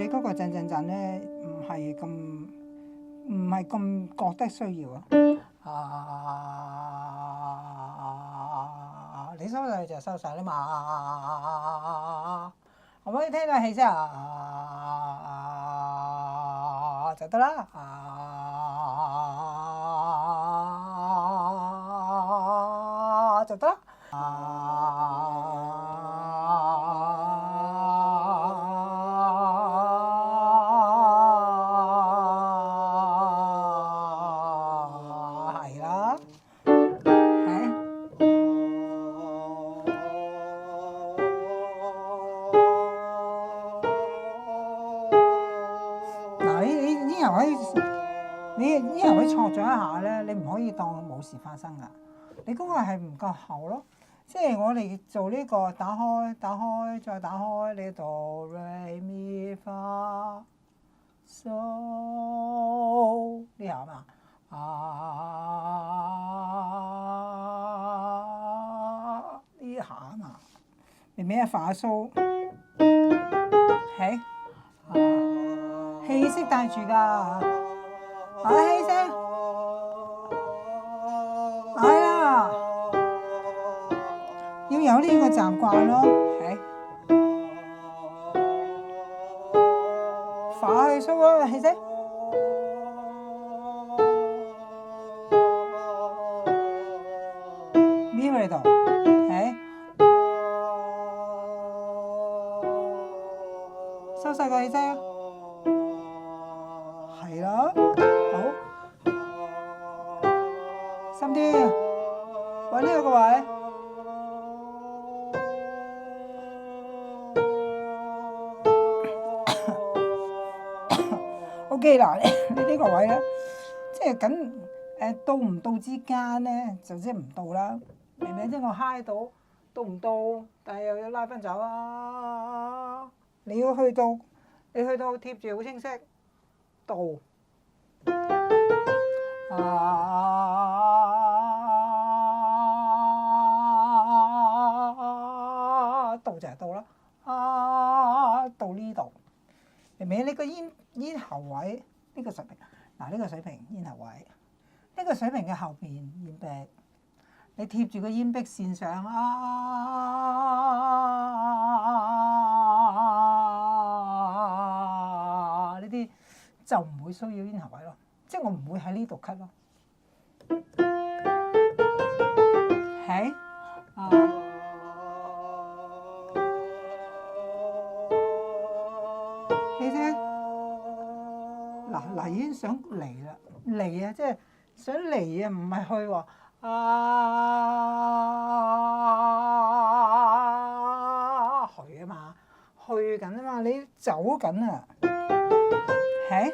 你嗰個震咧，唔係咁覺得需要啊。你收晒就收晒啦嘛，可唔可以聽到氣聲就得啦，就得啦。係啦，嗱，你咽喉位錯咗一下咧，你唔可以當冇事發生噶。你嗰個係唔夠厚咯，即係我哋做呢個打開再打開呢度 re mi fa so 呢下嘛，呢下嘛，明唔明啊？發蘇係氣息帶住㗎，氣聲係啦，要有呢個習慣咯，係發氣蘇啊，氣聲咪喺度，係收細個氣聲，係啦，好，深啲，揾呢個位。OK 嗱，你呢個位咧，即係緊到唔到之間咧，就即係唔到啦，明唔明？即係我嗨到唔到，但係又要拉翻走啊！你去到貼住好清晰，到到就係到啦，到呢度。明唔明？呢個咽喉位呢個水平，嗱呢個水平咽喉位，呢個水平嘅後邊咽壁，你貼住個咽壁線上呢啲就唔會騷擾咽喉位咯，即係我唔會喺呢度咳咯，係嗱已經想嚟啦，嚟啊！即係想嚟啊，唔係去喎去啊嘛，去緊啊嘛，你走緊啊，係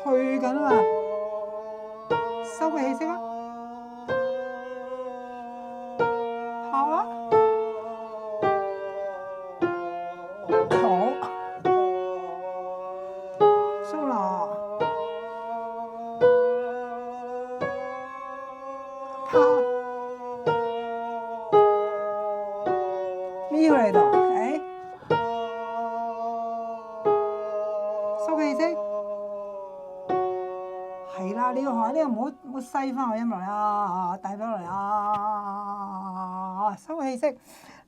去緊啊嘛，收個氣息啊，好啊。咪嚟度，收氣息，係啦，你要學呢個唔好西翻個音落嚟啊，帶翻落嚟啊，收氣息，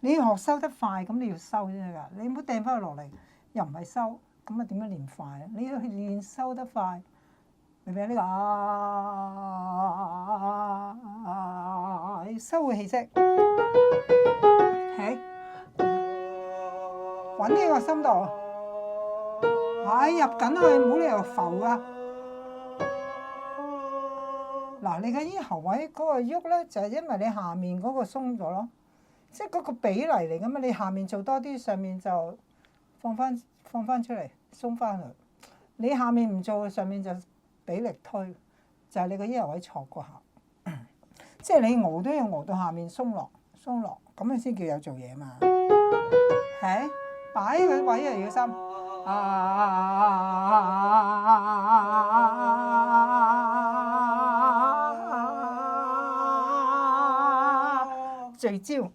你要學收得快，咁你要收先得㗎，你唔好掟翻佢落嚟，又唔係收，咁啊點樣練快啊？你要練收得快，明唔明呢個收個氣息，係。揾呢個深度，入緊去，冇理由浮噶。嗱，你嘅咽喉位嗰個喐咧，就係因為你下面嗰個鬆咗咯，即係嗰個比例嚟噶嘛。你下面做多啲，上面就放翻出嚟，鬆翻佢。你下面唔做，上面就俾力推，就係你個咽喉位錯嗰下。即係你熬都要熬到下面鬆落，咁樣先叫有做嘢嘛。係。擺個位又要深，聚焦，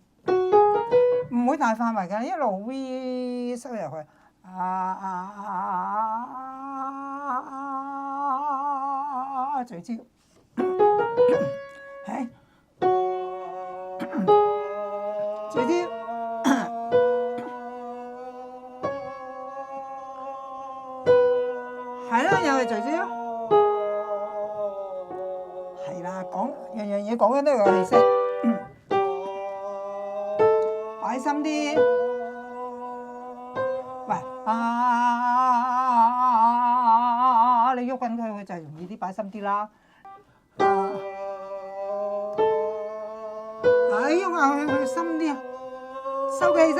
唔唔會大範圍㗎，一路 V 收入去。聚焦。係。聚焦。係啦，又係聚焦。係啦，講樣樣嘢講緊都有氣息。擺心啲。喂，你喐緊佢，佢就容易啲擺心啲啦。喐下佢深啲啊，收氣息。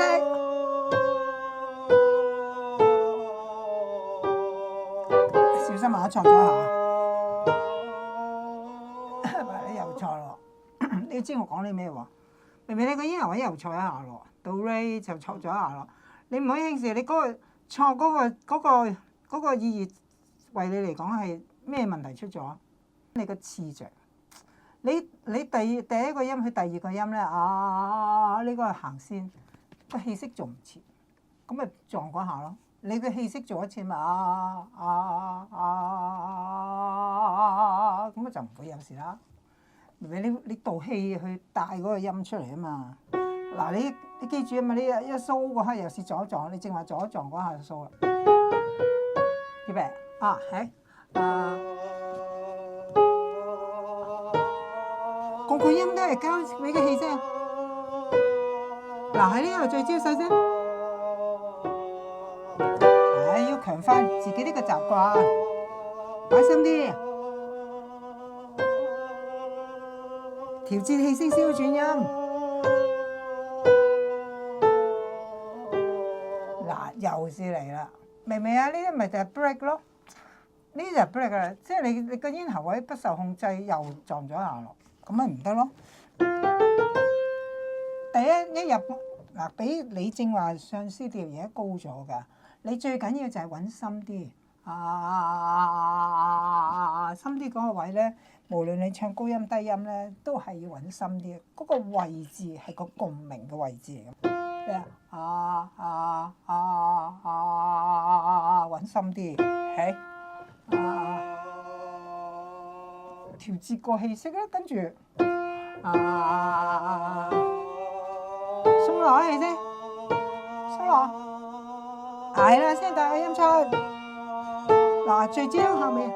小心啊！錯咗下。你又錯咯。你知我講你咩喎？明明你個咽喉位又錯一下咯，到 Ray 就錯咗一下咯。你唔可以輕視你嗰個錯嗰個意義，為你嚟講係咩問題出咗？你個次序，你第一個音去第二個音咧，呢個係行先，個氣息做唔切，咁咪撞嗰下咯。你個氣息做一次咪咁就唔會有事啦。你導氣去帶嗰個音出嚟啊嘛。嗱，你記住啊嘛，你一蘇嗰刻又是撞一撞，你正話撞一撞嗰下就蘇啦。預備係個個音都係交你嘅氣聲。嗱，喺呢度聚焦手先。要強化自己呢個習慣，擺心啲，調節氣聲先會轉音。嗱，又是嚟啦，明唔明啊？呢啲咪就係 break 咯，呢啲就係 break 啦，即係你個咽喉位不受控制，又撞咗下落，咁咪唔得咯。第一入嗱，比你正話上 C 調而家高咗㗎。你最緊要就係揾深啲，深啲嗰個位咧，無論你唱高音低音咧，都係要揾深啲。嗰個位置係個共鳴嘅位置嚟嘅。咩揾深啲，係調節個氣息啦，跟住鬆落氣先，鬆落。係啦，先帶個音出。嗱，聚焦後面。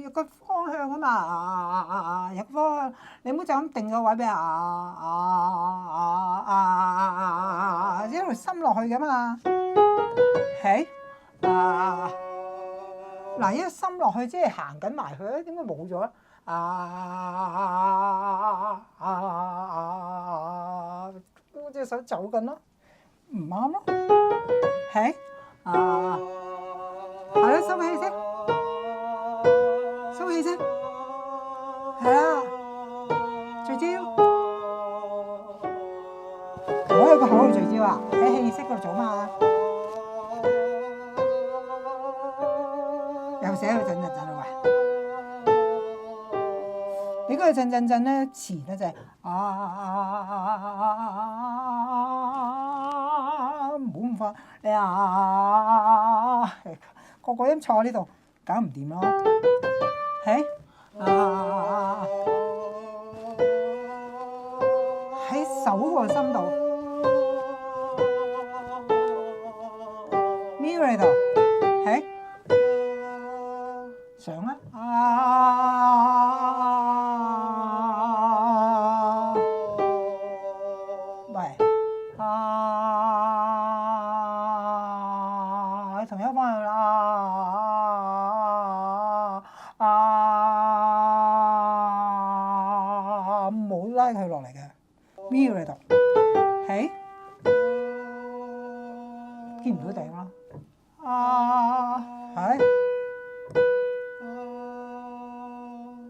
有個方向啊嘛，有個方向，你唔好就咁定個位俾一路深落去噶嘛。係嗱，一深落去即係行緊埋去咧，點解冇咗咧？隻手走緊咯，唔啱咯，係係啦，收氣先，收氣先，係啦，聚焦，唔好喺個口度聚焦啊，喺氣息嗰度做嘛，又寫佢震啦喂，你嗰個震咧前咧就係唔好咁快，你個個音錯呢度，搞唔掂咯。係喺手個深度，咪喺度，係上啦。同一方向冇拉佢落嚟嘅，咪喺度，係見唔到頂咯，係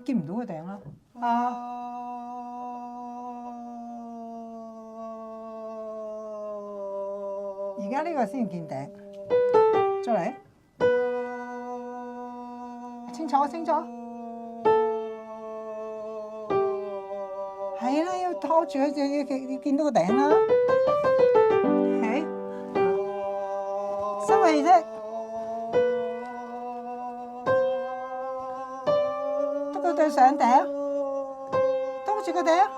見唔到個頂啦，而家呢個先見頂。再嚟，清楚，係啦，要拖住佢，你見到個頂啦。係，收氣啫，篤個對上頂，篤住個頂。